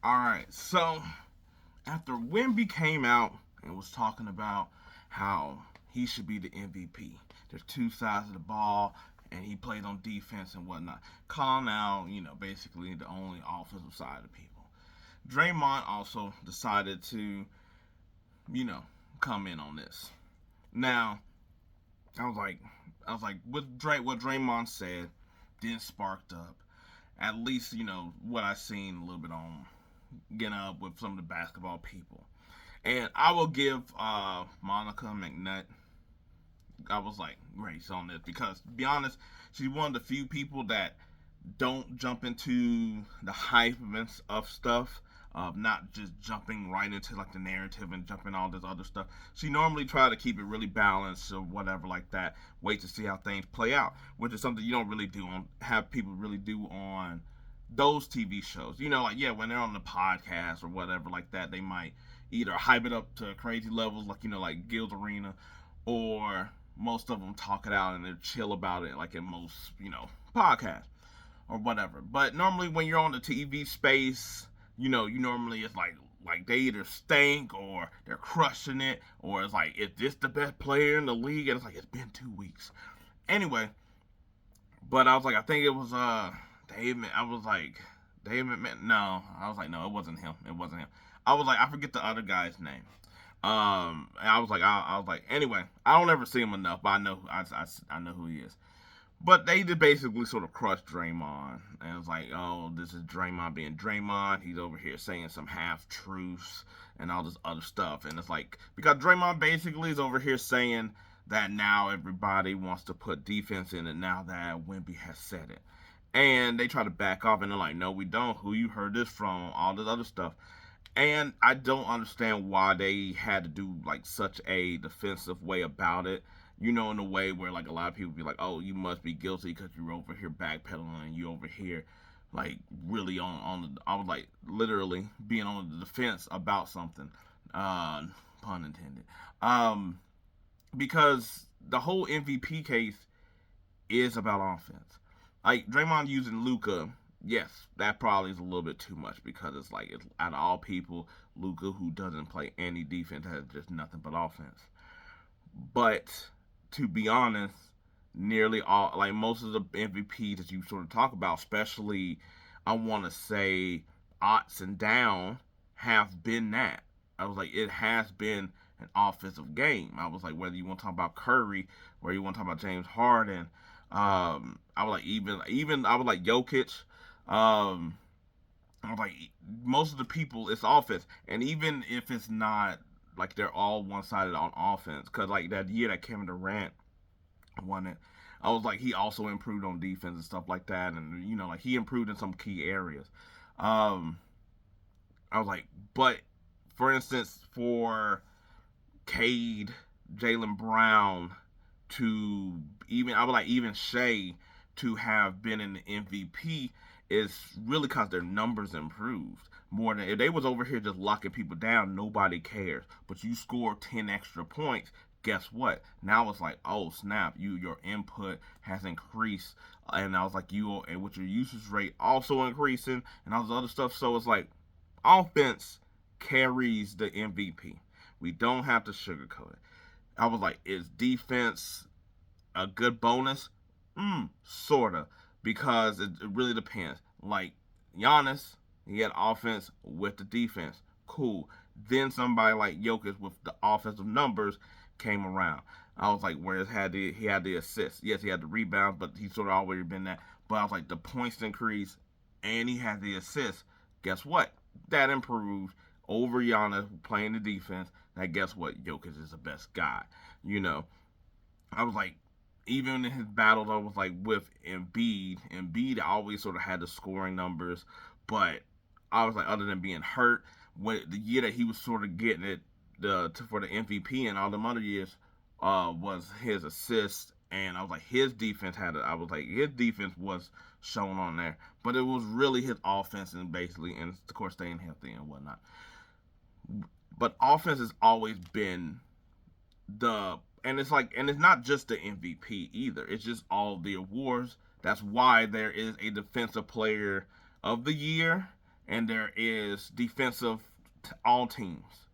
All right, so after Wemby came out and was talking about how he should be the MVP, there's two sides of the ball, and he played on defense and whatnot. Calling out, basically the only offensive side of people. Draymond also decided to, you know, come in on this. Now, I was like, what Draymond said then sparked up. At least what I seen a little bit on getting up with some of the basketball people. And I will give Monica McNutt, I was like, grace on this because, to be honest, she's one of the few people that don't jump into the hype of stuff, of not just jumping right into like the narrative and jumping all this other stuff. She normally try to keep it really balanced or whatever like that. Wait to see how things play out, which is something you don't really do on have people really do on those TV shows. Like yeah, when they're on the podcast or whatever like that, they might either hype it up to crazy levels, like like Guild Arena, or most of them talk it out and they're chill about it, like in most podcasts or whatever. But normally when you're on the TV space, you normally it's like they either stink or they're crushing it, or it's like, is this the best player in the league? And it's like, it's been 2 weeks. Anyway, but I was like, I think it was David. I was like, David. No, I was like, no, it wasn't him. It wasn't him. I was like, I forget the other guy's name. I was like, I was like, anyway, I don't ever see him enough, but I know who he is. But they did basically sort of crush Draymond. And it's like, oh, this is Draymond being Draymond. He's over here saying some half truths and all this other stuff. And it's like, because Draymond basically is over here saying that now everybody wants to put defense in it now that Wemby has said it. And they try to back off and they're like, no, we don't. Who you heard this from? All this other stuff. And I don't understand why they had to do like such a defensive way about it. In a way where like a lot of people be like, "Oh, you must be guilty because you're over here backpedaling and you over here like really on the." I was like literally being on the defense about something, pun intended. Um, because the whole MVP case is about offense. Like Draymond using Luca, yes, that probably is a little bit too much because it's like out of all people, Luca who doesn't play any defense has just nothing but offense. But to be honest, nearly all, like most of the MVPs that you sort of talk about, especially I want to say odds and down, have been that. I was like, it has been an offensive game. I was like, whether you want to talk about Curry or you want to talk about James Harden, I was like even I was like Jokic, um, I was like most of the people it's offense, and even if it's not like they're all one sided on offense, because like that year that Kevin Durant won it, I was like he also improved on defense and stuff like that, and like he improved in some key areas. Um, I was like, but for instance, for Cade, Jalen Brown, to even I would like even Shea to have been in the MVP is really because their numbers improved more than if they was over here just locking people down. Nobody cares, but you score 10 extra points. Guess what? Now it's like, oh snap! Your input has increased, and I was like, and with your usage rate also increasing, and all this other stuff. So it's like, offense carries the MVP. We don't have to sugarcoat it. I was like, is defense a good bonus? Sorta, because it really depends. Like Giannis, he had offense with the defense, cool. Then somebody like Jokic with the offensive numbers came around. I was like, whereas he had the assist. Yes, he had the rebound, but he's sort of already been that. But I was like, the points increased, and he had the assist. Guess what? That improved over Giannis playing the defense. Now guess what? Jokic is the best guy. You know, I was like, even in his battles, I was like with Embiid always sort of had the scoring numbers, but I was like, other than being hurt, when the year that he was sort of getting it for the MVP and all them other years, was his assist, and I was like, his defense had it. I was like, his defense was shown on there, but it was really his offense and basically, and of course, staying healthy and whatnot. But offense has always been the and it's like and it's not just the MVP either. It's just all the awards. That's why there is a defensive player of the year and there is defensive all teams,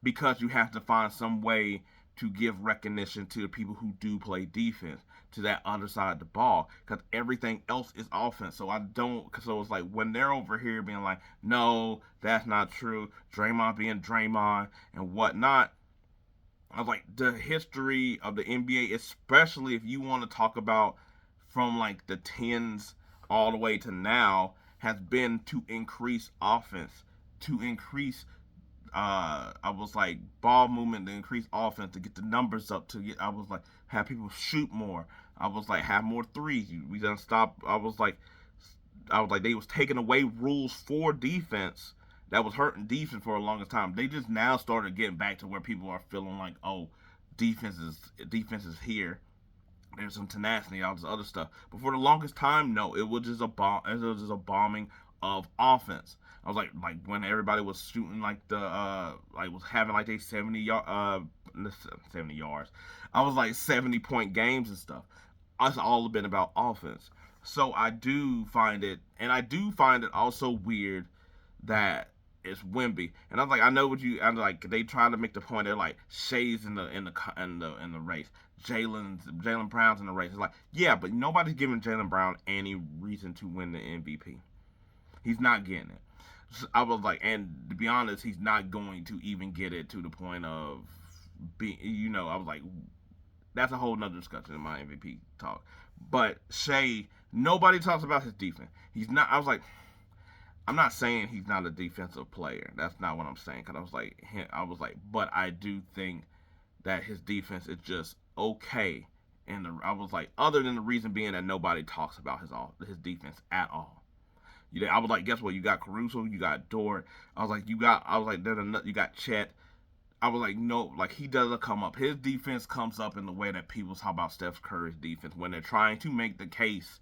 because you have to find some way to give recognition to the people who do play defense, to that other side of the ball, because everything else is offense. So I don't. So it's like when they're over here being like, no, that's not true. Draymond being Draymond and whatnot. I was like, the history of the NBA, especially if you want to talk about from like the tens all the way to now, has been to increase offense, to increase I was like ball movement, to increase offense, to get the numbers up, to get I was like have people shoot more. I was like have more threes. We done stop. I was like they was taking away rules for defense that was hurting defense for a longest time. They just now started getting back to where people are feeling like, oh, defense is here. There's some tenacity, all this other stuff. But for the longest time, no, it was just a bomb. It was just a bombing of offense. I was like when everybody was shooting like like was having like they 70 yards. I was like 70-point games and stuff. It's all been about offense. So I do find it also weird that it's Wimby. And I was like, I know what you. I'm like, they try to make the point. They're like, Shay's in the race. Jalen Brown's in the race. It's like, yeah, but nobody's giving Jalen Brown any reason to win the MVP. He's not getting it. So I was like, and to be honest, he's not going to even get it to the point of being. I was like, that's a whole nother discussion in my MVP talk. But Shay, nobody talks about his defense. He's not. I was like, I'm not saying he's not a defensive player. That's not what I'm saying. Cause but I do think that his defense is just okay. And I was like, other than the reason being that nobody talks about his defense at all. I was like, guess what? You got Caruso, you got Dort. I was like, you got Chet. I was like, no, like he doesn't come up. His defense comes up in the way that people talk about Steph Curry's defense when they're trying to make the case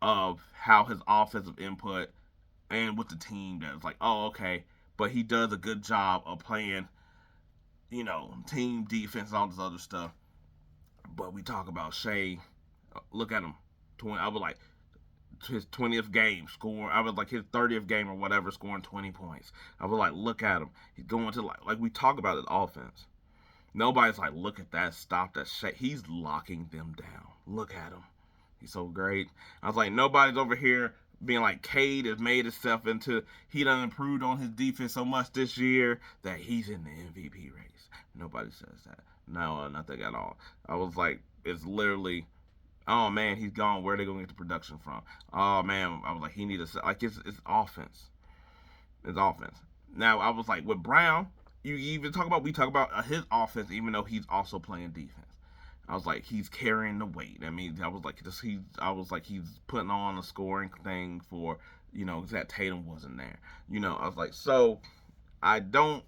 of how his offensive input and with the team that's like, oh, okay, but he does a good job of playing, team defense and all this other stuff. But we talk about Shea. Look at him. I was like, his 20th game scoring. I was like his 30th game or whatever, scoring 20 points. I was like, look at him. He's going to like we talk about his offense. Nobody's like, look at that, stop that shit. He's locking them down. Look at him. He's so great. I was like, nobody's over here being like Cade has made himself into, he done improved on his defense so much this year that he's in the MVP race. Nobody says that. No, nothing at all. I was like, it's literally, oh man, he's gone. Where are they going to get the production from? Oh man, I was like, he needs a, like, it's offense. It's offense. Now, I was like, with Brown, we talk about his offense, even though he's also playing defense. I was like, he's carrying the weight. I mean, I was like, he's putting on a scoring thing for, that Tatum wasn't there. I was like, so I don't.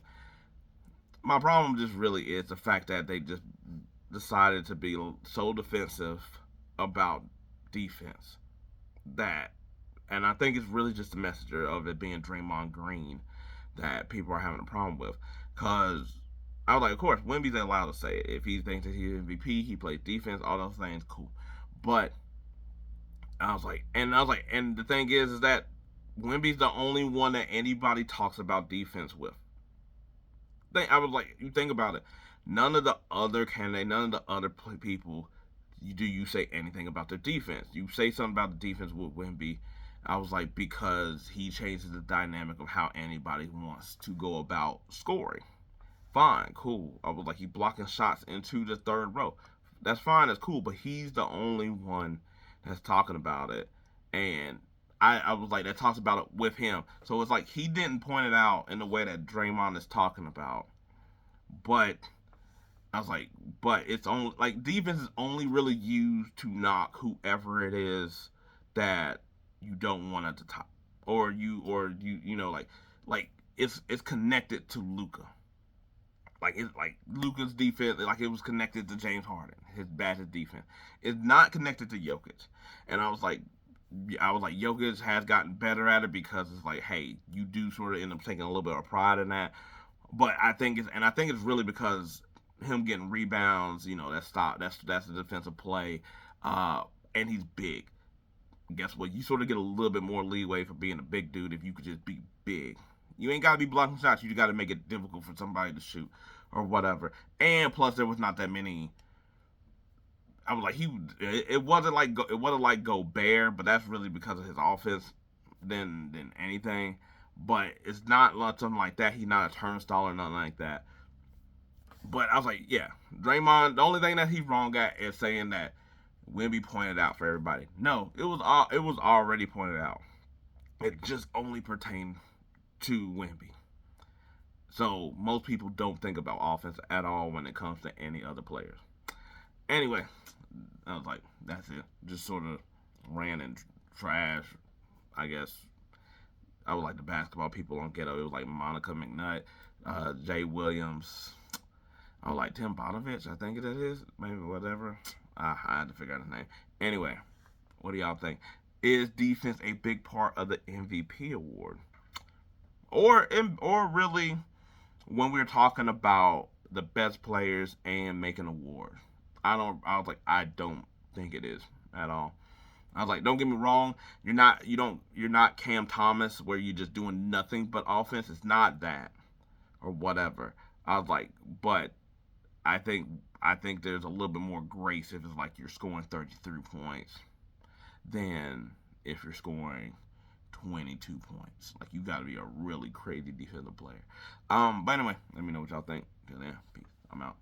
My problem just really is the fact that they just decided to be so defensive about defense that, and I think it's really just a messenger of it being Draymond Green that people are having a problem with, because I was like, of course, Wemby's allowed to say it. If he thinks that he's MVP, he plays defense, all those things, cool. But and the thing is that Wemby's the only one that anybody talks about defense with. I was like, you think about it. None of the other candidates, none of the other people, you say anything about their defense? You say something about the defense with Wemby. I was like, because he changes the dynamic of how anybody wants to go about scoring. Fine, cool. I was like, he's blocking shots into the third row. That's fine, that's cool, but he's the only one that's talking about it. And I was like, that talks about it with him. So it's like he didn't point it out in the way that Draymond is talking about. But I was like, but it's only like defense is only really used to knock whoever it is that you don't want at the top, like it's connected to Luca. Like it's like Luca's defense, like it was connected to James Harden, his bad defense. It's not connected to Jokic, and I was like, Jokic has gotten better at it because it's like, hey, you do sort of end up taking a little bit of pride in that. But I think it's really because him getting rebounds, that's the defensive play, and he's big. guess what? You sort of get a little bit more leeway for being a big dude if you could just be big. You ain't got to be blocking shots. You just got to make it difficult for somebody to shoot or whatever. And plus, there was not that many. I was like, It wasn't like Gobert, but that's really because of his offense than anything. But it's not like something like that. He's not a turnstile or nothing like that. But I was like, yeah, Draymond. The only thing that he's wrong at is saying that Wimby pointed out for everybody. No, it was already pointed out. It just only pertained to Wimby. So most people don't think about offense at all when it comes to any other players. Anyway, I was like, that's it. Just sort of ran in trash, I guess. I was like the basketball people on Ghetto. It was like Monica McNutt, Jay Williams. I was like Tim Bonovich, I think it is. Maybe whatever. I had to figure out his name. Anyway, what do y'all think? Is defense a big part of the MVP award? Or really when we're talking about the best players and making awards? I was like, I don't think it is at all. I was like, don't get me wrong, you're not Cam Thomas where you're just doing nothing but offense. It's not that or whatever. I was like, but I think I think there's a little bit more grace if it's like you're scoring 33 points than if you're scoring 22 points. Like you got to be a really crazy defensive player. But anyway, let me know what y'all think. Till then, peace. I'm out.